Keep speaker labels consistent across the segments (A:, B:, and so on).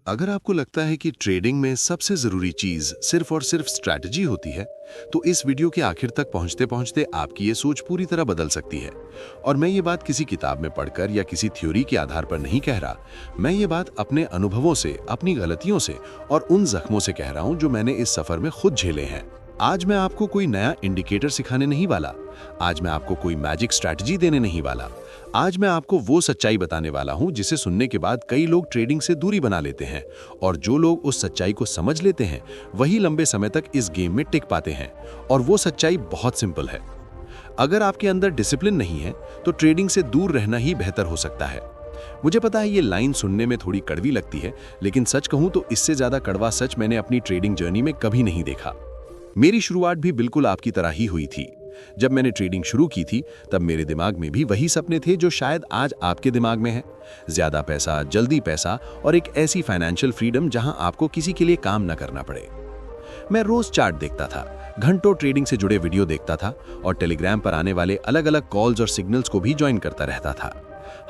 A: अगर आपको लगता है कि ट्रेडिंग में सबसे जरूरी चीज सिर्फ और सिर्फ स्ट्रैटेजी होती है, तो इस वीडियो के आखिर तक पहुंचते पहुंचते आपकी ये सोच पूरी तरह बदल सकती है। और मैं ये बात किसी किताब में पढ़कर या किसी थ्योरी के आधार पर नहीं कह रहा। मैं ये बात अपने अनुभवों से, अपनी गलतियों से और उन जख्मों से कह रहा हूं जो मैंने इस सफर में खुद झेले हैं। आज मैं आपको कोई नया इंडिकेटर सिखाने नहीं वाला। आज मैं आपको कोई मैजिक स्ट्रैटेजी देने नहीं वाला। आज मैं आपको वो सच्चाई बताने वाला हूं जिसे सुनने के बाद कई लोग ट्रेडिंग से दूरी बना लेते हैं, और जो लोग उस सच्चाई को समझ लेते हैं वही लंबे समय तक इस गेम में टिक पाते हैं। और वो सच्चाई बहुत सिंपल है। अगर आपके अंदर डिसिप्लिन नहीं है तो ट्रेडिंग से दूर रहना ही बेहतर हो सकता है। मुझे पता है ये लाइन सुनने में थोड़ी कड़वी लगती है, लेकिन सच कहूं तो इससे ज्यादा कड़वा सच मैंने अपनी ट्रेडिंग जर्नी में कभी नहीं देखा। मेरी शुरुआत भी बिल्कुल आपकी तरह ही हुई थी। जब मैंने ट्रेडिंग शुरू की थी तब मेरे दिमाग में भी वही सपने थे जो शायद आज आपके दिमाग में है। ज्यादा पैसा, जल्दी पैसा और एक ऐसी फाइनेंशियल फ्रीडम जहां आपको किसी के लिए काम न करना पड़े। मैं रोज चार्ट देखता था, घंटों ट्रेडिंग से जुड़े वीडियो देखता था और टेलीग्राम पर आने वाले अलग अलग कॉल्स और सिग्नल्स को भी ज्वाइन करता रहता था।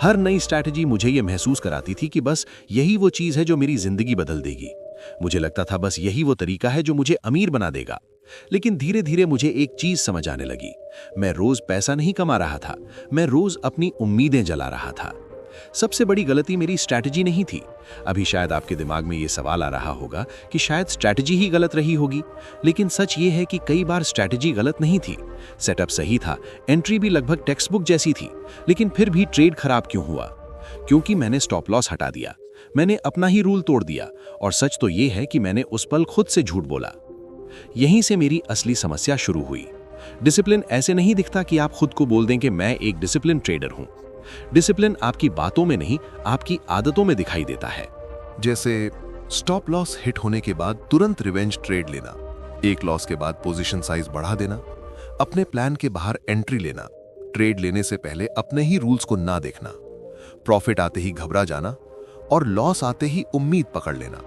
A: हर नई स्ट्रैटेजी मुझे ये महसूस कराती थी कि बस यही वो चीज है जो मेरी जिंदगी बदल देगी। मुझे लगता था बस यही वो तरीका है जो मुझे अमीर बना देगा। लेकिन धीरे धीरे मुझे एक चीज समझ आने लगी। मैं रोज पैसा नहीं कमा रहा था, मैं रोज अपनी उम्मीदें जला रहा था। सबसे बड़ी गलती मेरी स्ट्रैटेजी नहीं थी। अभी शायद आपके दिमाग में ये सवाल आ रहा होगा कि शायद स्ट्रैटेजी ही गलत रही होगी, लेकिन सच ये है कि कई बार स्ट्रैटेजी गलत नहीं थी। सेटअप सही था, एंट्री भी लगभग टेक्स्ट बुक जैसी थी, लेकिन फिर भी ट्रेड खराब क्यों हुआ? क्योंकि मैंने स्टॉप लॉस हटा दिया, मैंने अपना ही रूल तोड़ दिया, और सच तो ये है कि मैंने उस पल खुद से झूठ बोला। यहीं से मेरी असली समस्या शुरू हुई। डिसिप्लिन ऐसे नहीं दिखता कि आप खुद को बोल दें कि मैं एक डिसिप्लिन ट्रेडर हूं। डिसिप्लिन आपकी बातों में नहीं, आपकी आदतों में दिखाई देता है।
B: जैसे स्टॉप लॉस हिट होने के बाद तुरंत रिवेंज ट्रेड लेना, एक लॉस के बाद पोजीशन साइज बढ़ा देना, अपने प्लान के बाहर एंट्री लेना, ट्रेड लेने से पहले अपने ही रूल्स को ना देखना, प्रॉफिट आते ही घबरा जाना और लॉस आते ही उम्मीद पकड़ लेना,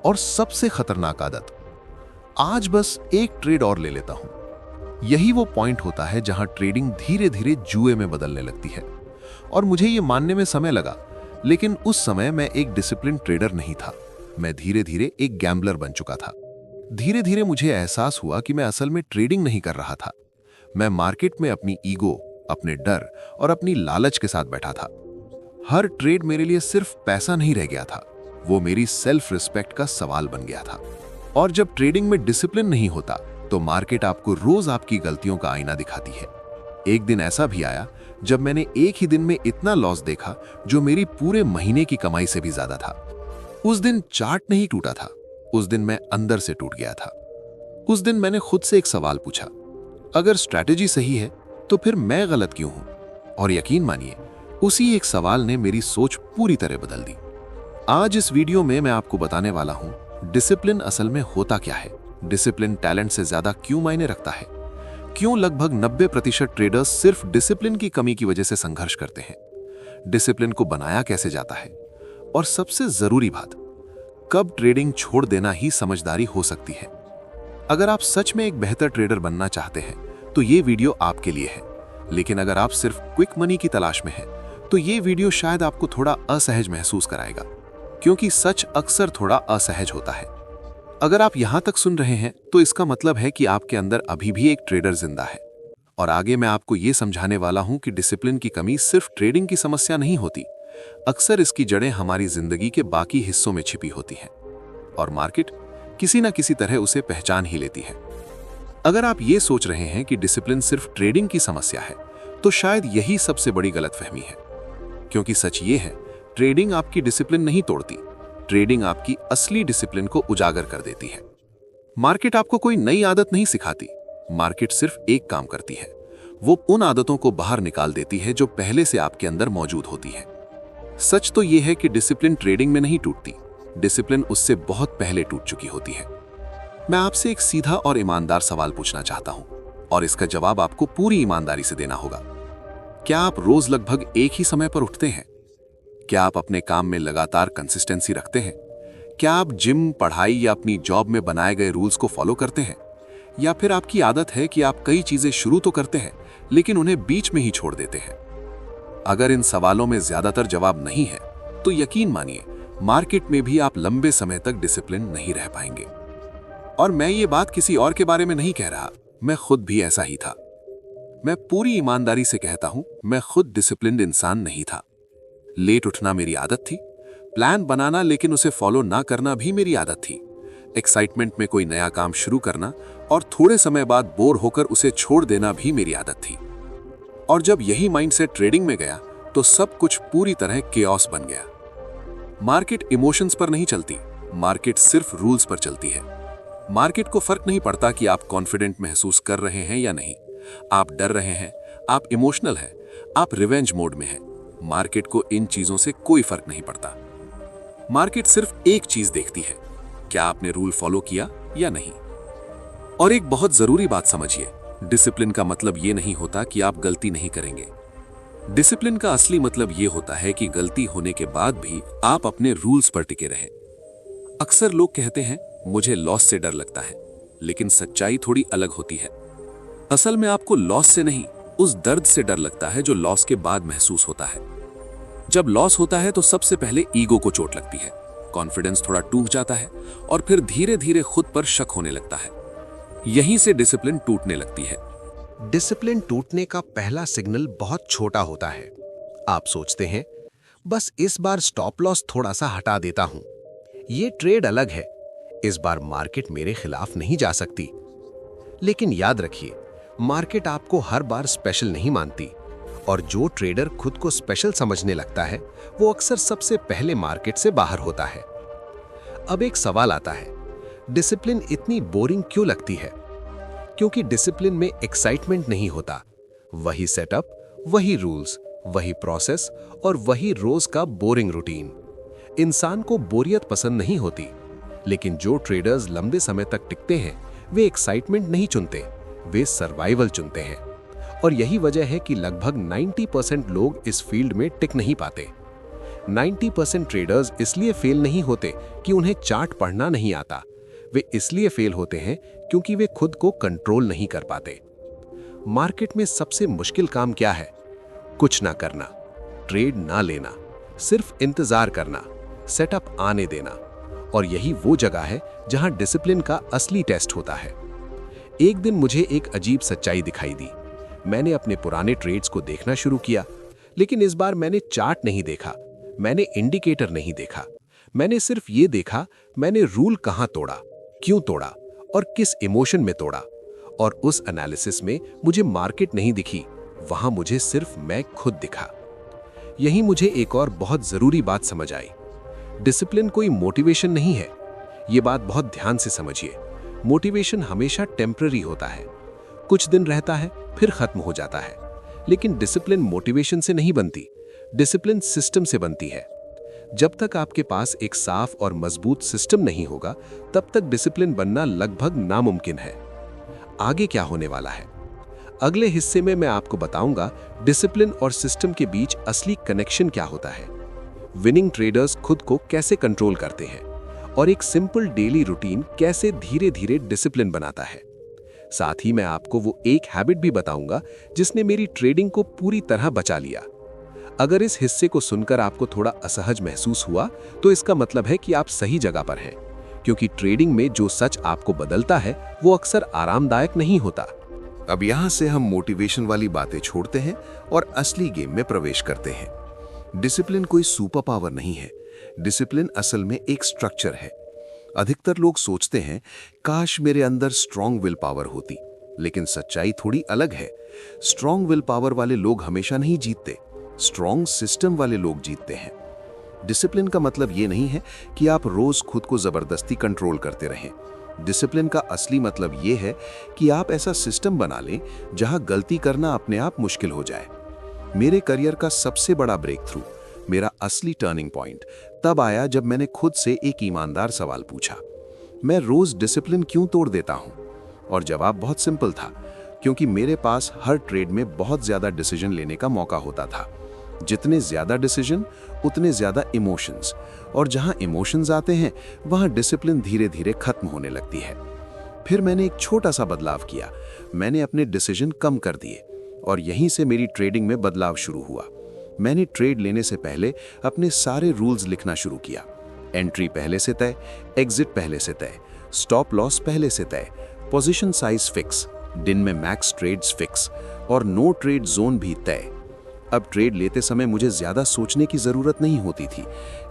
B: और सबसे खतरनाक आदत, आज बस एक ट्रेड और ले लेता हूं। यही वो पॉइंट होता है जहां ट्रेडिंग धीरे धीरे जुए में बदलने लगती है। और मुझे ये मानने में समय लगा, लेकिन उस समय मैं एक डिसिप्लिन ट्रेडर नहीं था। मैं धीरे धीरे एक गैम्बलर बन चुका था। धीरे धीरे मुझे एहसास हुआ कि मैं असल में ट्रेडिंग नहीं कर रहा था। मैं मार्केट में अपनी ईगो, अपने डर और अपनी लालच के साथ बैठा था। हर ट्रेड मेरे लिए सिर्फ पैसा नहीं रह गया था, वो मेरी सेल्फ रिस्पेक्ट का सवाल बन गया था। और जब ट्रेडिंग में डिसिप्लिन नहीं होता तो मार्केट आपको रोज आपकी गलतियों का आईना दिखाती है। एक दिन ऐसा भी आया जब मैंने एक ही दिन में इतना लॉस देखा जो मेरी पूरे महीने की कमाई से भी ज्यादा था। उस दिन चार्ट नहीं टूटा था, उस दिन मैं अंदर से टूट गया था। उस दिन मैंने खुद से एक सवाल पूछा, अगर स्ट्रैटेजी सही है तो फिर मैं गलत क्यों हूं? और यकीन मानिए, उसी एक सवाल ने मेरी सोच पूरी तरह बदल दी। आज इस वीडियो में मैं आपको बताने वाला हूं डिसिप्लिन असल में होता क्या है, डिसिप्लिन टैलेंट से ज्यादा क्यों मायने रखता है, क्यों लगभग 90% ट्रेडर्स सिर्फ डिसिप्लिन की कमी की वजह से संघर्ष करते हैं, डिसिप्लिन को बनाया कैसे जाता है, और सबसे जरूरी बात, कब ट्रेडिंग छोड़ देना ही समझदारी हो सकती है। अगर आप सच में एक बेहतर ट्रेडर बनना चाहते हैं तो ये वीडियो आपके लिए है। लेकिन अगर आप सिर्फ क्विक मनी की तलाश में हैं तो ये वीडियो शायद आपको थोड़ा असहज महसूस कराएगा, क्योंकि सच अक्सर थोड़ा असहज होता है। अगर आप यहां तक सुन रहे हैं तो इसका मतलब है कि आपके अंदर अभी भी एक ट्रेडर जिंदा है। और आगे मैं आपको यह समझाने वाला हूं कि डिसिप्लिन की कमी सिर्फ ट्रेडिंग की समस्या नहीं होती, अक्सर इसकी जड़ें हमारी जिंदगी के बाकी हिस्सों में छिपी होती हैं, और मार्केट किसी ना किसी तरह उसे पहचान ही लेती है। अगर आप ये सोच रहे हैं कि डिसिप्लिन सिर्फ ट्रेडिंग की समस्या है तो शायद यही सबसे बड़ी गलतफहमी है, क्योंकि सच ये है, ट्रेडिंग आपकी डिसिप्लिन नहीं तोड़ती, ट्रेडिंग आपकी असली डिसिप्लिन को उजागर कर देती है। मार्केट आपको कोई नई आदत नहीं सिखाती, मार्केट सिर्फ एक काम करती है, वो उन आदतों को बाहर निकाल देती है जो पहले से आपके अंदर मौजूद होती है। सच तो यह है कि डिसिप्लिन ट्रेडिंग में नहीं टूटती, डिसिप्लिन उससे बहुत पहले टूट चुकी होती है। मैं आपसे एक सीधा और ईमानदार सवाल पूछना चाहता हूं, और इसका जवाब आपको पूरी ईमानदारी से देना होगा। क्या आप रोज लगभग एक ही समय पर उठते हैं? क्या आप अपने काम में लगातार कंसिस्टेंसी रखते हैं? क्या आप जिम, पढ़ाई या अपनी जॉब में बनाए गए रूल्स को फॉलो करते हैं? या फिर आपकी आदत है कि आप कई चीजें शुरू तो करते हैं लेकिन उन्हें बीच में ही छोड़ देते हैं? अगर इन सवालों में ज्यादातर जवाब नहीं है तो यकीन मानिए, मार्केट में भी आप लंबे समय तक डिसिप्लिन नहीं रह पाएंगे। और मैं ये बात किसी और के बारे में नहीं कह रहा, मैं खुद भी ऐसा ही था। मैं पूरी ईमानदारी से कहता हूं, मैं खुद डिसिप्लिन्ड इंसान नहीं था। लेट उठना मेरी आदत थी, प्लान बनाना लेकिन उसे फॉलो ना करना भी मेरी आदत थी। एक्साइटमेंट में कोई नया काम शुरू करना और थोड़े समय बाद बोर होकर उसे छोड़ देना भी मेरी आदत थी। और जब यही माइंडसेट ट्रेडिंग में गया तो सब कुछ पूरी तरह केओस बन गया। मार्केट इमोशंस पर नहीं चलती, मार्केट सिर्फ रूल्स पर चलती है। मार्केट को फर्क नहीं पड़ता कि आप कॉन्फिडेंट महसूस कर रहे हैं या नहीं, आप डर रहे हैं, आप इमोशनल हैं, आप रिवेंज मोड में हैं। मार्केट को इन चीजों से कोई फर्क नहीं पड़ता। मार्केट सिर्फ एक चीज देखती है, क्या आपने रूल फॉलो किया या नहीं। और एक बहुत जरूरी बात समझिए, डिसिप्लिन का मतलब यह नहीं होता कि आप गलती नहीं करेंगे। डिसिप्लिन का असली मतलब यह होता है कि गलती होने के बाद भी आप अपने रूल्स पर टिके रहें। अक्सर लोग कहते हैं मुझे लॉस से डर लगता है, लेकिन सच्चाई थोड़ी अलग होती है। असल में आपको लॉस से नहीं, उस दर्द से डर लगता है जो लॉस के बाद महसूस होता है। जब लॉस होता है तो सबसे पहले ईगो को चोट लगती है, कॉन्फिडेंस थोड़ा टूट जाता है और फिर धीरे धीरे खुद पर शक होने लगता है। यहीं से डिसिप्लिन टूटने लगती है।
C: डिसिप्लिन टूटने का पहला सिग्नल बहुत छोटा होता है। आप सोचते हैं बस इस बार स्टॉप लॉस थोड़ा सा हटा देता हूं, ये ट्रेड अलग है, इस बार मार्केट मेरे खिलाफ नहीं जा सकती। लेकिन याद रखिए, मार्केट आपको हर बार स्पेशल नहीं मानती, और जो ट्रेडर खुद को स्पेशल समझने लगता है वो अक्सर सबसे पहले मार्केट से बाहर होता है। अब एक सवाल आता है, डिसिप्लिन इतनी बोरिंग क्यों लगती है? क्योंकि डिसिप्लिन में एक्साइटमेंट नहीं होता। वही सेटअप, वही रूल्स, वही प्रोसेस और वही रोज का बोरिंग रूटीन। इंसान को बोरियत पसंद नहीं होती, लेकिन जो ट्रेडर्स लंबे समय तक टिकते हैं वे एक्साइटमेंट नहीं चुनते, वे सर्वाइवल चुनते हैं। और यही वजह है कि लगभग 90% लोग इस फील्ड में टिक नहीं पाते। 90% ट्रेडर्स इसलिए फेल नहीं होते कि उन्हें चार्ट पढ़ना नहीं आता, वे इसलिए फेल होते हैं क्योंकि वे खुद को कंट्रोल नहीं कर पाते। मार्केट में सबसे मुश्किल काम क्या है? कुछ ना करना, ट्रेड ना लेना, सिर्फ इंतजार करना, सेटअप आने देना। और यही वो जगह है जहां डिसिप्लिन का असली टेस्ट होता है। एक दिन मुझे एक अजीब सच्चाई दिखाई दी। मैंने अपने पुराने ट्रेड्स को देखना शुरू किया, लेकिन इस बार मैंने चार्ट नहीं देखा, मैंने इंडिकेटर नहीं देखा, मैंने सिर्फ ये देखा मैंने रूल कहां तोड़ा, क्यों तोड़ा और किस इमोशन में तोड़ा। और उस एनालिसिस में मुझे मार्केट नहीं दिखी, वहां मुझे सिर्फ मैं खुद दिखा। यही मुझे एक और बहुत जरूरी बात समझ आई, डिसिप्लिन कोई मोटिवेशन नहीं है। ये बात बहुत ध्यान से समझिए। मोटिवेशन हमेशा टेम्पररी होता है, कुछ दिन रहता है फिर खत्म हो जाता है। लेकिन डिसिप्लिन मोटिवेशन से नहीं बनती, डिसिप्लिन सिस्टम से बनती है। जब तक आपके पास एक साफ और मजबूत सिस्टम नहीं होगा, तब तक डिसिप्लिन बनना लगभग नामुमकिन है। आगे क्या होने वाला है? अगले हिस्से में मैं आपको बताऊंगा डिसिप्लिन और सिस्टम के बीच असली कनेक्शन क्या होता है, विनिंग ट्रेडर्स खुद को कैसे कंट्रोल करते हैं, और एक सिंपल डेली रूटीन कैसे धीरे धीरे डिसिप्लिन बनाता है। साथ ही मैं आपको वो एक हैबिट भी बताऊंगा जिसने मेरी ट्रेडिंग को पूरी तरह बचा लिया। अगर इस हिस्से को सुनकर आपको थोड़ा असहज महसूस हुआ, तो इसका मतलब है कि आप सही जगह पर हैं, क्योंकि ट्रेडिंग में जो सच आपको बदलता है वो अक्सर आरामदायक नहीं होता।
B: अब यहां से हम मोटिवेशन वाली बातें छोड़ते हैं और असली गेम में प्रवेश करते हैं। डिसिप्लिन कोई सुपर पावर नहीं है, डिसिप्लिन असल में एक स्ट्रक्चर है। अधिकतर लोग सोचते हैं काश मेरे अंदर स्ट्रॉन्ग विल पावर होती, लेकिन सच्चाई थोड़ी अलग है। स्ट्रॉन्ग विल पावर वाले लोग हमेशा नहीं जीतते, स्ट्रॉन्ग सिस्टम वाले लोग जीतते हैं। डिसिप्लिन का मतलब ये नहीं है कि आप रोज खुद को जबरदस्ती कंट्रोल करते रहें। डिसिप्लिन का असली मतलब ये है कि आप ऐसा सिस्टम बना लें जहां गलती करना अपने आप मुश्किल हो जाए। मेरे करियर का सबसे बड़ा ब्रेक थ्रू, मेरा असली टर्निंग पॉइंट तब आया जब मैंने खुद से एक ईमानदार सवाल पूछा, मैं रोज डिसिप्लिन क्यों तोड़ देता हूं? और जवाब बहुत सिंपल था, क्योंकि मेरे पास हर ट्रेड में बहुत ज्यादा डिसीजन लेने का मौका होता था। जितने ज्यादा डिसीजन उतने ज्यादा इमोशंस, और जहां इमोशंस आते हैं वहां डिसिप्लिन धीरे धीरे खत्म होने लगती है। फिर मैंने एक छोटा सा बदलाव किया, मैंने अपने डिसीजन कम कर दिए, और यहीं से मेरी ट्रेडिंग में बदलाव शुरू हुआ। मैंने ट्रेड लेने से पहले अपने सारे रूल्स लिखना शुरू किया,
C: एंट्री पहले से तय, एग्जिट पहले से तय, स्टॉप लॉस पहले से तय, पोजीशन साइज फिक्स, दिन में मैक्स ट्रेड्स फिक्स और नो ट्रेड जोन भी तय। अब ट्रेड लेते समय मुझे ज्यादा सोचने की जरूरत नहीं होती थी,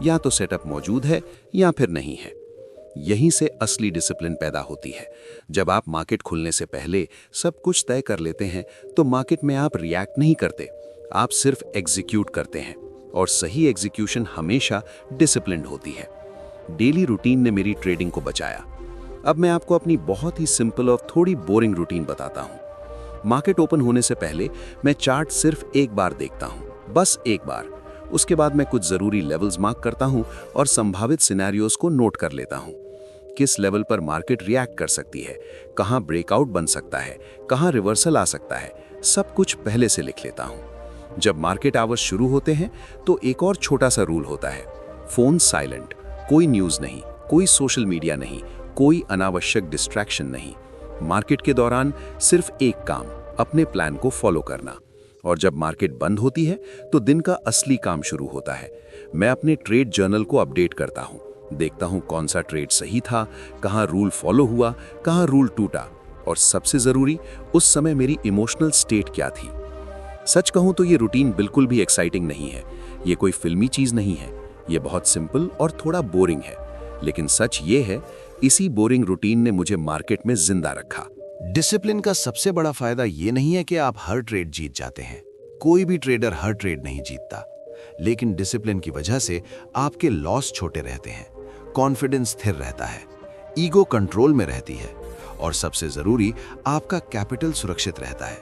C: या तो सेटअप मौजूद है या फिर नहीं है। यहीं से असली डिसिप्लिन पैदा होती है। जब आप मार्केट खुलने से पहले सब कुछ तय कर लेते हैं तो मार्केट में आप रिएक्ट नहीं करते, आप सिर्फ एग्जीक्यूट करते हैं, और सही एग्जीक्यूशन हमेशा डिसिप्लिन्ड होती है। डेली रूटीन ने मेरी ट्रेडिंग को बचाया। अब मैं आपको अपनी बहुत ही सिंपल और थोड़ी बोरिंग रूटीन बताता हूं। मार्केट ओपन होने से पहले मैं चार्ट सिर्फ एक बार देखता हूं, बस एक बार। उसके बाद मैं कुछ जरूरी लेवल्स मार्क करता हूं और संभावित सिनेरियोज को नोट कर लेता हूं। किस लेवल पर मार्केट रिएक्ट कर सकती है, कहां ब्रेकआउट बन सकता है, कहां रिवर्सल आ सकता है, सब कुछ पहले से लिख लेता हूं। जब मार्केट आवर्स शुरू होते हैं तो एक और छोटा सा रूल होता है, फोन साइलेंट, कोई न्यूज नहीं, कोई सोशल मीडिया नहीं, कोई अनावश्यक डिस्ट्रैक्शन नहीं। मार्केट के दौरान सिर्फ एक काम, अपने प्लान को फॉलो करना। और जब मार्केट बंद होती है तो दिन का असली काम शुरू होता है। मैं अपने ट्रेड जर्नल को अपडेट करता हूं, देखता हूं कौन सा ट्रेड सही था, कहां रूल फॉलो हुआ, कहां रूल टूटा, और सबसे जरूरी उस समय मेरी इमोशनल स्टेट क्या थी। सच कहूं तो ये रूटीन बिल्कुल भी एक्साइटिंग नहीं है, ये कोई फिल्मी चीज नहीं है, ये बहुत सिंपल और थोड़ा बोरिंग है। लेकिन सच ये है, इसी बोरिंग रूटीन ने मुझे मार्केट में जिंदा रखा।
D: डिसिप्लिन का सबसे बड़ा फायदा ये नहीं है कि आप हर ट्रेड जीत जाते हैं। कोई भी ट्रेडर हर ट्रेड नहीं जीतता, लेकिन डिसिप्लिन की वजह से आपके लॉस छोटे रहते हैं, कॉन्फिडेंस स्थिर रहता है, ईगो कंट्रोल में रहती है, और सबसे जरूरी आपका कैपिटल सुरक्षित रहता है।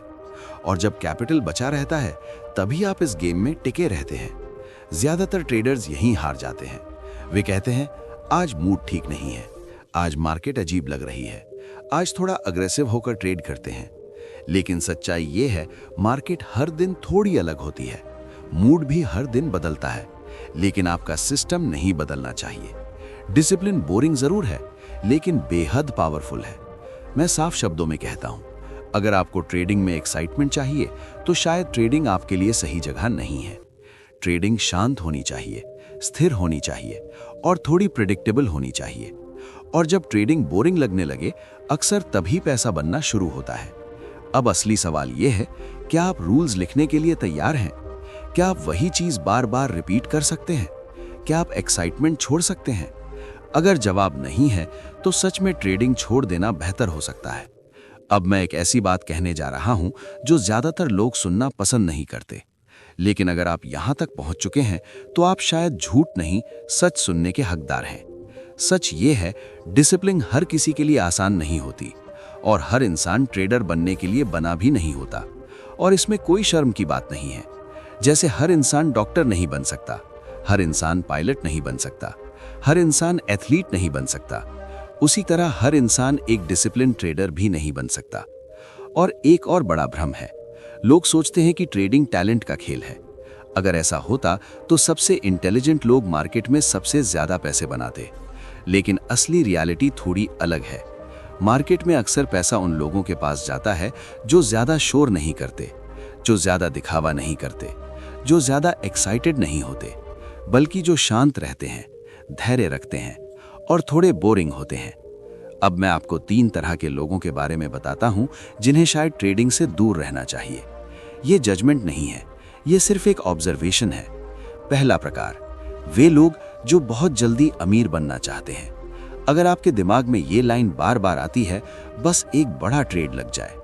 D: और जब कैपिटल बचा रहता है तभी आप इस गेम में टिके रहते हैं। ज्यादातर ट्रेडर्स यहीं हार जाते हैं। वे कहते हैं आज मूड ठीक नहीं है, आज मार्केट अजीब लग रही है, आज थोड़ा अग्रेसिव होकर ट्रेड करते हैं। लेकिन सच्चाई ये है, मार्केट हर दिन थोड़ी अलग होती है, मूड भी हर दिन बदलता है, लेकिन आपका सिस्टम नहीं बदलना चाहिए। डिसिप्लिन बोरिंग जरूर है, लेकिन बेहद पावरफुल है। मैं साफ शब्दों में कहता हूं, अगर आपको ट्रेडिंग में एक्साइटमेंट चाहिए तो शायद ट्रेडिंग आपके लिए सही जगह नहीं है। ट्रेडिंग शांत होनी चाहिए, स्थिर होनी चाहिए और थोड़ी प्रेडिक्टेबल होनी चाहिए। और जब ट्रेडिंग बोरिंग लगने लगे, अक्सर तभी पैसा बनना शुरू होता है। अब असली सवाल यह है, क्या आप रूल्स लिखने के लिए तैयार हैं? क्या आप वही चीज बार बार रिपीट कर सकते हैं? क्या आप एक्साइटमेंट छोड़ सकते हैं? अगर जवाब नहीं है तो सच में ट्रेडिंग छोड़ देना बेहतर हो सकता है। अब मैं एक ऐसी बात कहने जा रहा हूं जो ज्यादातर लोग सुनना पसंद नहीं करते, लेकिन अगर आप यहां तक पहुंच चुके हैं तो आप शायद झूठ नहीं, सच सुनने के हकदार हैं। सच ये है, डिसिप्लिन हर किसी के लिए आसान नहीं होती, और हर इंसान ट्रेडर बनने के लिए बना भी नहीं होता। और इसमें कोई शर्म की बात नहीं है। जैसे हर इंसान डॉक्टर नहीं बन सकता, हर इंसान पायलट नहीं बन सकता, हर इंसान एथलीट नहीं बन सकता, उसी तरह हर इंसान एक डिसिप्लिन ट्रेडर भी नहीं बन सकता। और एक और बड़ा भ्रम है, लोग सोचते हैं कि ट्रेडिंग टैलेंट का खेल है। अगर ऐसा होता तो सबसे इंटेलिजेंट लोग मार्केट में सबसे ज्यादा पैसे बनाते, लेकिन असली रियलिटी थोड़ी अलग है। मार्केट में अक्सर पैसा उन लोगों के पास जाता है जो ज्यादा शोर नहीं करते, जो ज्यादा दिखावा नहीं करते, जो ज्यादा एक्साइटेड नहीं होते, बल्कि जो शांत रहते हैं, धैर्य रखते हैं और थोड़े बोरिंग होते हैं। अब मैं आपको 3 तरह के लोगों के बारे में बताता हूं जिन्हें शायद ट्रेडिंग से दूर रहना चाहिए। ये जजमेंट नहीं है, ये सिर्फ एक ऑब्जर्वेशन है। पहला प्रकार, वे लोग जो बहुत जल्दी अमीर बनना चाहते हैं। अगर आपके दिमाग में ये लाइन बार बार आती है, बस एक बड़ा ट्रेड लग जाए,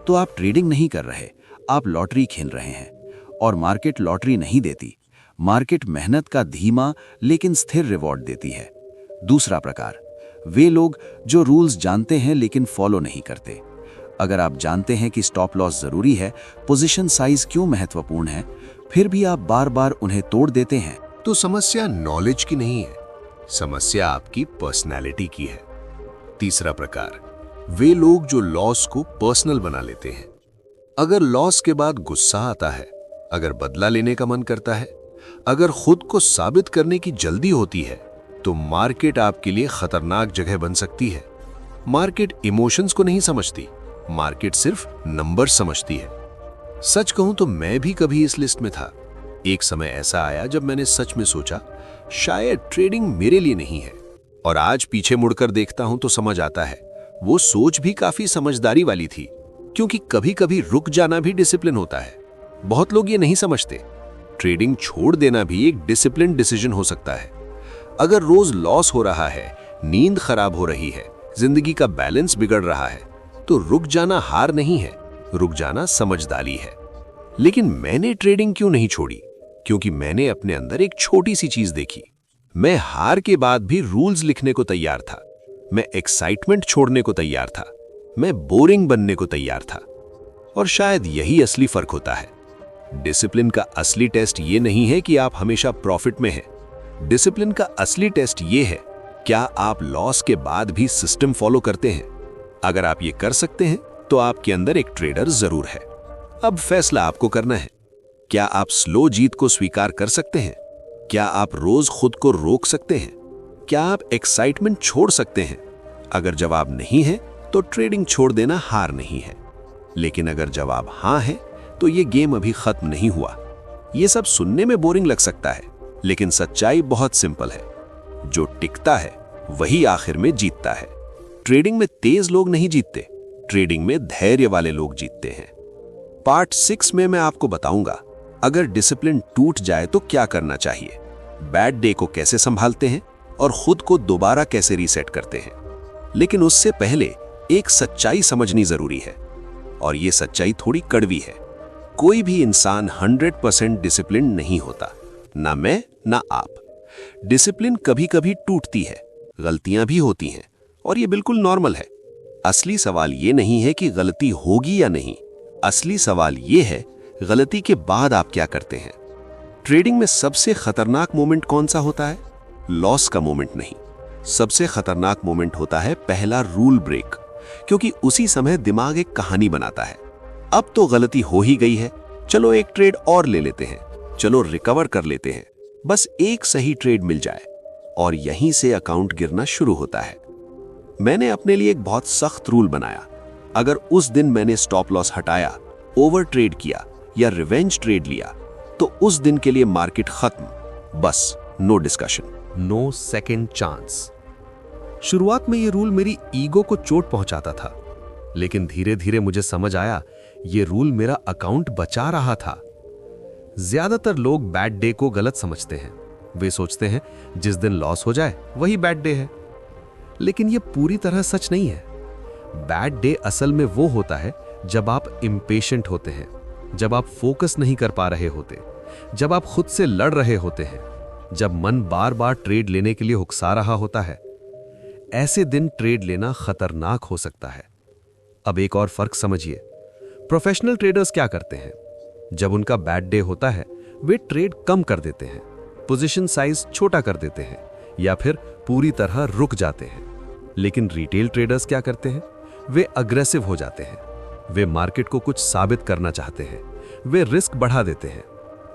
D: तो आप ट्रेडिंग नहीं कर रहे, आप लॉटरी खेल रहे हैं। और मार्केट लॉटरी नहीं देती, मार्केट मेहनत का धीमा लेकिन स्थिर रिवॉर्ड देती है। दूसरा प्रकार, वे लोग जो रूल्स जानते हैं लेकिन फॉलो नहीं करते। अगर आप जानते हैं कि स्टॉप लॉस जरूरी है, पोजीशन साइज क्यों महत्वपूर्ण है, फिर भी आप बार बार उन्हें तोड़ देते हैं,
A: तो समस्या नॉलेज की नहीं है, समस्या आपकी पर्सनैलिटी की है। तीसरा प्रकार, वे लोग जो लॉस को पर्सनल बना लेते हैं। अगर लॉस के बाद गुस्सा आता है, अगर बदला लेने का मन करता है, अगर खुद को साबित करने की जल्दी होती है, तो मार्केट आपके लिए खतरनाक जगह बन सकती है। मार्केट इमोशंस को नहीं समझती, मार्केट सिर्फ नंबर समझती है। सच कहूं तो मैं भी कभी इस लिस्ट में था। एक समय ऐसा आया जब मैंने सच में सोचा,
C: शायद ट्रेडिंग मेरे लिए नहीं है। और आज पीछे मुड़कर देखता हूं तो समझ आता है वो सोच भी काफी समझदारी वाली थी, क्योंकि कभी कभी रुक जाना भी डिसिप्लिन होता है। बहुत लोग ये नहीं समझते। ट्रेडिंग छोड़ देना भी एक डिसिप्लिन डिसीजन हो सकता है। अगर रोज लॉस हो रहा है, नींद खराब हो रही है, जिंदगी का बैलेंस बिगड़ रहा है, तो रुक जाना हार नहीं है, रुक जाना समझदारी है। लेकिन मैंने ट्रेडिंग क्यों नहीं छोड़ी? क्योंकि मैंने अपने अंदर एक छोटी सी चीज देखी। मैं हार के बाद भी रूल्स लिखने को तैयार था। मैं एक्साइटमेंट छोड़ने को तैयार था। मैं बोरिंग बनने को तैयार था। और शायद यही असली फर्क होता है। डिसिप्लिन का असली टेस्ट ये नहीं है कि आप हमेशा प्रॉफिट में हैं। डिसिप्लिन का असली टेस्ट ये है, क्या आप लॉस के बाद भी सिस्टम फॉलो करते हैं? अगर आप ये कर सकते हैं तो आपके अंदर एक ट्रेडर जरूर है। अब फैसला आपको करना है। क्या आप स्लो जीत को स्वीकार कर सकते हैं? क्या आप रोज खुद को रोक सकते हैं? क्या आप एक्साइटमेंट छोड़ सकते हैं? अगर जवाब नहीं है तो ट्रेडिंग छोड़ देना हार नहीं है। लेकिन अगर जवाब हां है तो ये गेम अभी खत्म नहीं हुआ। ये सब सुनने में बोरिंग लग सकता है, लेकिन सच्चाई बहुत सिंपल है। जो टिकता है वही आखिर में जीतता है। ट्रेडिंग में तेज लोग नहीं जीतते, ट्रेडिंग में धैर्य वाले लोग जीतते हैं। पार्ट 6 में मैं आपको बताऊंगा, अगर डिसिप्लिन टूट जाए तो क्या करना चाहिए, बैड डे को कैसे संभालते हैं और खुद को दोबारा कैसे रीसेट करते हैं। लेकिन उससे पहले एक सच्चाई समझनी जरूरी है, और यह सच्चाई थोड़ी कड़वी है। कोई भी इंसान 100% डिसिप्लिन नहीं होता, ना मैं ना आप। डिसिप्लिन कभी कभी टूटती है, गलतियां भी होती हैं, और ये बिल्कुल नॉर्मल है। असली सवाल ये नहीं है कि गलती होगी या नहीं, असली सवाल ये है गलती के बाद आप क्या करते हैं। ट्रेडिंग में सबसे खतरनाक मोमेंट कौन सा होता है? लॉस का मोमेंट नहीं, सबसे खतरनाक मोमेंट होता है पहला रूल ब्रेक, क्योंकि उसी समय दिमाग एक कहानी बनाता है। अब तो गलती हो ही गई है, चलो एक ट्रेड और ले लेते हैं, चलो रिकवर कर लेते हैं, बस एक सही ट्रेड मिल जाए, और यहीं से अकाउंट गिरना शुरू होता है। मैंने अपने लिए एक बहुत सख्त रूल बनाया। अगर उस दिन मैंने स्टॉप लॉस हटाया, ओवर ट्रेड किया या रिवेंज ट्रेड लिया, तो उस दिन के लिए मार्केट खत्म, बस no discussion,
B: no second chance. शुरुआत में ये रूल मेरी ईगो को चोट पहुंचाता था, लेकिन धीरे धीरे मुझे समझ आया ये रूल मेरा अकाउंट बचा रहा था। ज्यादातर लोग बैड डे को गलत समझते हैं। वे सोचते हैं जिस दिन लॉस हो जाए वही बैड डे है, लेकिन यह पूरी तरह सच नहीं है। बैड डे असल में वो होता है जब आप इम्पेशेंट होते हैं, जब आप फोकस नहीं कर पा रहे होते, जब आप खुद से लड़ रहे होते हैं, जब मन बार बार ट्रेड लेने के लिए उकसा रहा होता है। ऐसे दिन ट्रेड लेना खतरनाक हो सकता है। अब एक और फर्क समझिए, प्रोफेशनल ट्रेडर्स क्या करते हैं? जब उनका बैड डे होता है वे ट्रेड कम कर देते हैं, पोजीशन साइज छोटा कर देते हैं, या फिर पूरी तरह रुक जाते हैं। लेकिन रिटेल ट्रेडर्स क्या करते हैं? वे अग्रेसिव हो जाते हैं, वे मार्केट को कुछ साबित करना चाहते हैं, वे रिस्क बढ़ा देते हैं,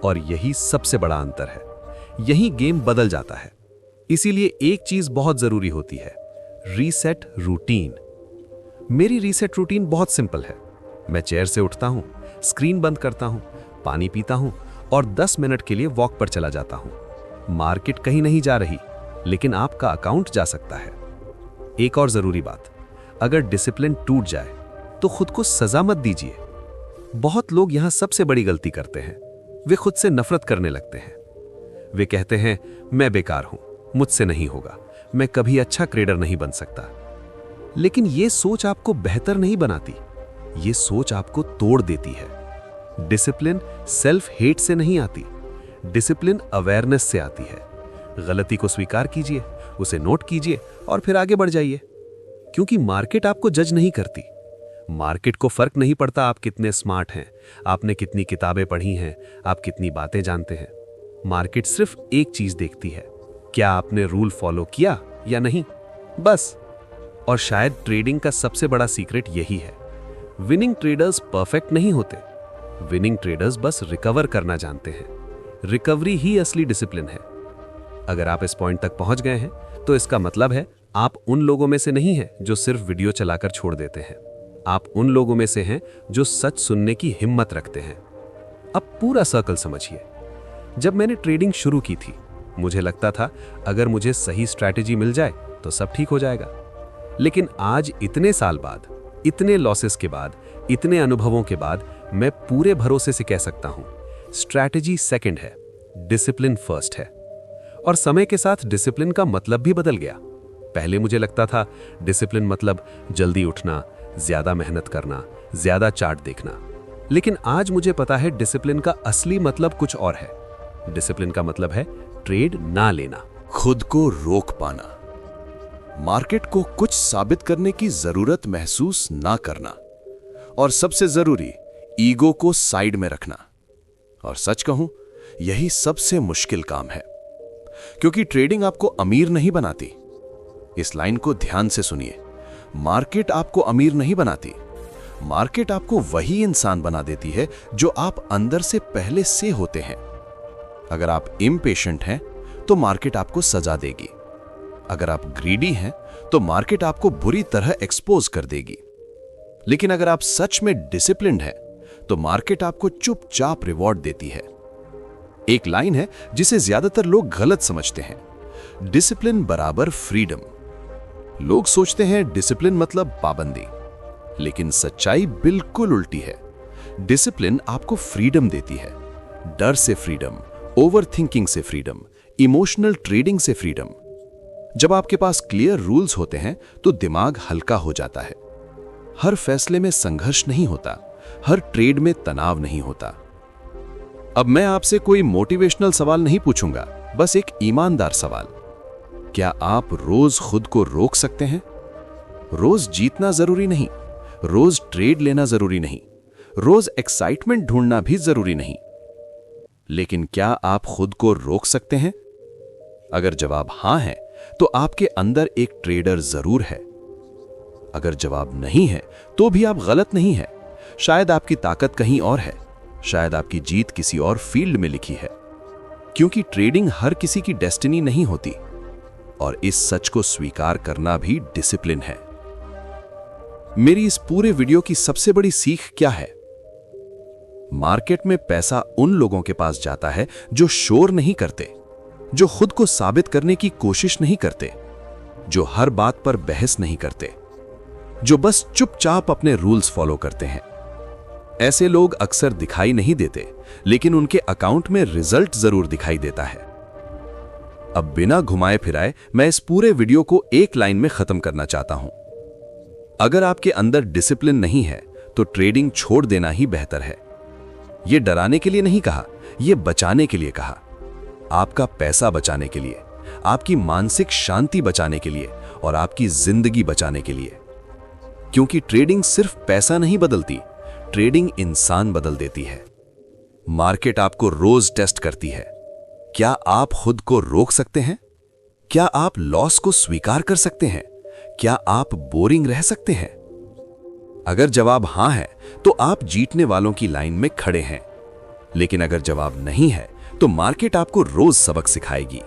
B: और यही सबसे बड़ा अंतर है। यही गेम बदल जाता है। इसीलिए एक चीज बहुत जरूरी होती है, रीसेट रूटीन। मेरी रीसेट रूटीन बहुत सिंपल है। मैं चेयर से उठता हूं, स्क्रीन बंद करता हूं, पानी पीता हूं और 10 मिनट के लिए वॉक पर चला जाता हूं। मार्केट कहीं नहीं जा रही, लेकिन आपका अकाउंट जा सकता है। एक और जरूरी बात, अगर डिसिप्लिन टूट जाए तो खुद को सजा मत दीजिए। बहुत लोग यहां सबसे बड़ी गलती करते हैं, वे खुद से नफरत करने लगते हैं। वे कहते हैं मैं बेकार हूं, मुझसे नहीं होगा, मैं कभी अच्छा ट्रेडर नहीं बन सकता। लेकिन यह सोच आपको बेहतर नहीं बनाती, यह सोच आपको तोड़ देती है। डिसिप्लिन सेल्फ हेट से नहीं आती, डिसिप्लिन अवेयरनेस से आती है। गलती को स्वीकार कीजिए, उसे नोट कीजिए और फिर आगे बढ़ जाइए। क्योंकि मार्केट आपको जज नहीं करती। मार्केट को फर्क नहीं पड़ता आप कितने स्मार्ट हैं, आपने कितनी किताबें पढ़ी हैं, आप कितनी बातें जानते हैं। मार्केट सिर्फ एक चीज देखती है, क्या आपने रूल फॉलो किया या नहीं, बस। और शायद ट्रेडिंग का सबसे बड़ा सीक्रेट यही है, विनिंग ट्रेडर्स परफेक्ट नहीं होते, विनिंग ट्रेडर्स बस रिकवर करना जानते हैं। रिकवरी ही असली डिसिप्लिन है। अगर आप इस पॉइंट तक पहुंच गए हैं तो इसका मतलब है आप उन लोगों में से नहीं हैं जो सिर्फ वीडियो चलाकर छोड़ देते हैं। आप उन लोगों में से हैं जो सच सुनने की हिम्मत रखते हैं। अब पूरा सर्कल समझिए। जब मैंने ट्रेडिंग शुरू की थी
C: मुझे लगता था अगर मुझे सही स्ट्रैटेजी मिल जाए तो सब ठीक हो जाएगा। लेकिन आज इतने साल बाद, इतने लॉसेस के बाद, इतने अनुभवों के बाद मैं पूरे भरोसे से कह सकता हूं, स्ट्रैटेजी सेकंड है, डिसिप्लिन फर्स्ट है। और समय के साथ डिसिप्लिन का मतलब भी बदल गया। पहले मुझे लगता था डिसिप्लिन मतलब जल्दी उठना, ज्यादा मेहनत करना, ज्यादा चार्ट देखना। लेकिन आज मुझे पता है डिसिप्लिन का असली मतलब कुछ और है। डिसिप्लिन का मतलब है ट्रेड ना लेना,
D: खुद को रोक पाना, मार्केट को कुछ साबित करने की जरूरत महसूस ना करना, और सबसे जरूरी, ईगो को साइड में रखना। और सच कहूं, यही सबसे मुश्किल काम है, क्योंकि ट्रेडिंग आपको अमीर नहीं बनाती। इस लाइन को ध्यान से सुनिए, मार्केट आपको अमीर नहीं बनाती। मार्केट आपको वही इंसान बना देती है जो आप अंदर से पहले से होते हैं। अगर आप इम्पेशेंट हैं तो मार्केट आपको सजा देगी। अगर आप ग्रीडी हैं तो मार्केट आपको बुरी तरह एक्सपोज कर देगी। लेकिन अगर आप सच में डिसिप्लिन्ड हैं तो मार्केट आपको चुपचाप रिवॉर्ड देती है। एक लाइन है जिसे ज्यादातर लोग गलत समझते हैं, डिसिप्लिन बराबर फ्रीडम। लोग सोचते हैं डिसिप्लिन मतलब पाबंदी, लेकिन सच्चाई बिल्कुल उल्टी है। डिसिप्लिन आपको फ्रीडम देती है, डर से फ्रीडम, ओवरथिंकिंग से फ्रीडम, इमोशनल ट्रेडिंग से फ्रीडम। जब आपके पास क्लियर रूल्स होते हैं तो दिमाग हल्का हो जाता है। हर फैसले में संघर्ष नहीं होता, हर ट्रेड में तनाव नहीं होता। अब मैं आपसे कोई मोटिवेशनल सवाल नहीं पूछूंगा, बस एक ईमानदार सवाल। क्या आप रोज खुद को रोक सकते हैं? रोज जीतना जरूरी नहीं, रोज ट्रेड लेना जरूरी नहीं, रोज एक्साइटमेंट ढूंढना भी जरूरी नहीं, लेकिन क्या आप खुद को रोक सकते हैं? अगर जवाब हां है तो आपके अंदर एक ट्रेडर जरूर है। अगर जवाब नहीं है तो भी आप गलत नहीं है। शायद आपकी ताकत कहीं और है, शायद आपकी जीत किसी और फील्ड में लिखी है। क्योंकि ट्रेडिंग हर किसी की डेस्टिनी नहीं होती, और इस सच को स्वीकार करना भी डिसिप्लिन है। मेरी इस पूरे वीडियो की सबसे बड़ी सीख क्या है? मार्केट में पैसा उन लोगों के पास जाता है जो शोर नहीं करते, जो खुद को साबित करने की कोशिश नहीं करते, जो हर बात पर बहस नहीं करते, जो बस चुपचाप अपने रूल्स फॉलो करते हैं। ऐसे लोग अक्सर दिखाई नहीं देते, लेकिन उनके अकाउंट में रिजल्ट जरूर दिखाई देता है। अब बिना घुमाए फिराए मैं इस पूरे वीडियो को एक लाइन में खत्म करना चाहता हूं। अगर आपके अंदर डिसिप्लिन नहीं है तो ट्रेडिंग छोड़ देना ही बेहतर है। यह डराने के लिए नहीं कहा, यह बचाने के लिए कहा। आपका पैसा बचाने के लिए, आपकी मानसिक शांति बचाने के लिए, और आपकी जिंदगी बचाने के लिए। क्योंकि ट्रेडिंग सिर्फ पैसा नहीं बदलती, ट्रेडिंग इंसान बदल देती है। मार्केट आपको रोज टेस्ट करती है। क्या आप खुद को रोक सकते हैं? क्या आप लॉस को स्वीकार कर सकते हैं? क्या आप बोरिंग रह सकते हैं? अगर जवाब हां है तो आप जीतने वालों की लाइन में खड़े हैं। लेकिन अगर जवाब नहीं है तो मार्केट आपको रोज सबक सिखाएगी।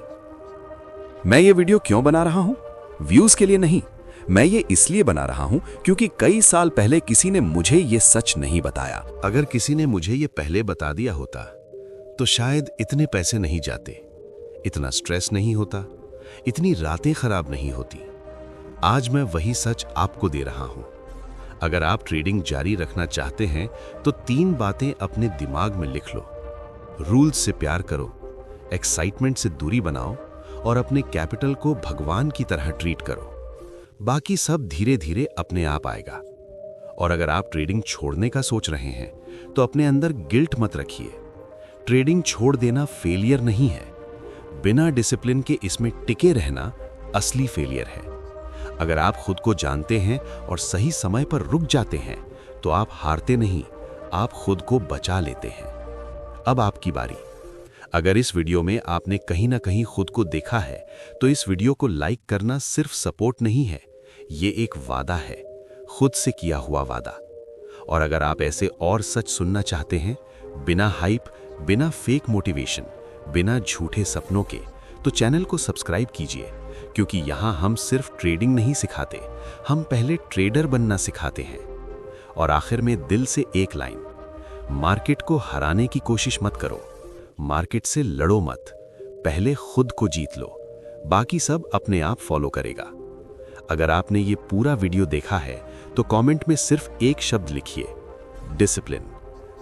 D: मैं ये वीडियो क्यों बना रहा हूं? व्यूज के लिए नहीं, मैं ये इसलिए बना रहा हूं क्योंकि कई साल पहले किसी ने मुझे ये सच नहीं बताया।
A: अगर किसी ने मुझे ये पहले बता दिया होता तो शायद इतने पैसे नहीं जाते, इतना स्ट्रेस नहीं होता, इतनी रातें खराब नहीं होती। आज मैं वही सच आपको दे रहा हूं। अगर आप ट्रेडिंग जारी रखना चाहते हैं तो 3 बातें अपने दिमाग में लिख लो। रूल्स से प्यार करो, एक्साइटमेंट से दूरी बनाओ, और अपने कैपिटल को भगवान की तरह ट्रीट करो। बाकी सब धीरे धीरे अपने आप आएगा। और अगर आप ट्रेडिंग छोड़ने का सोच रहे हैं तो अपने अंदर गिल्ट मत रखिए। ट्रेडिंग छोड़ देना फेलियर नहीं है, बिना डिसिप्लिन के इसमें टिके रहना असली फेलियर है। अगर आप खुद को जानते हैं और सही समय पर रुक जाते हैं तो आप हारते नहीं, आप खुद को बचा लेते हैं। अब आपकी बारी। अगर इस वीडियो में आपने कहीं ना कहीं खुद को देखा है तो इस वीडियो को लाइक करना सिर्फ सपोर्ट नहीं है, ये एक वादा है, खुद से किया हुआ वादा। और अगर आप ऐसे और सच सुनना चाहते हैं, बिना हाइप, बिना फेक मोटिवेशन, बिना झूठे सपनों के, तो चैनल को सब्सक्राइब कीजिए, क्योंकि यहाँ हम सिर्फ ट्रेडिंग नहीं सिखाते, हम पहले ट्रेडर बनना सिखाते हैं। और आखिर में दिल से एक लाइन, मार्केट को हराने की कोशिश मत करो, मार्केट से लड़ो मत,
C: पहले खुद को जीत लो, बाकी सब अपने आप फॉलो करेगा। अगर आपने ये पूरा वीडियो देखा है तो कमेंट में सिर्फ एक शब्द लिखिए, डिसिप्लिन,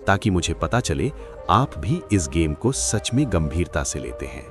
C: ताकि मुझे पता चले आप भी इस गेम को सच में गंभीरता से लेते हैं।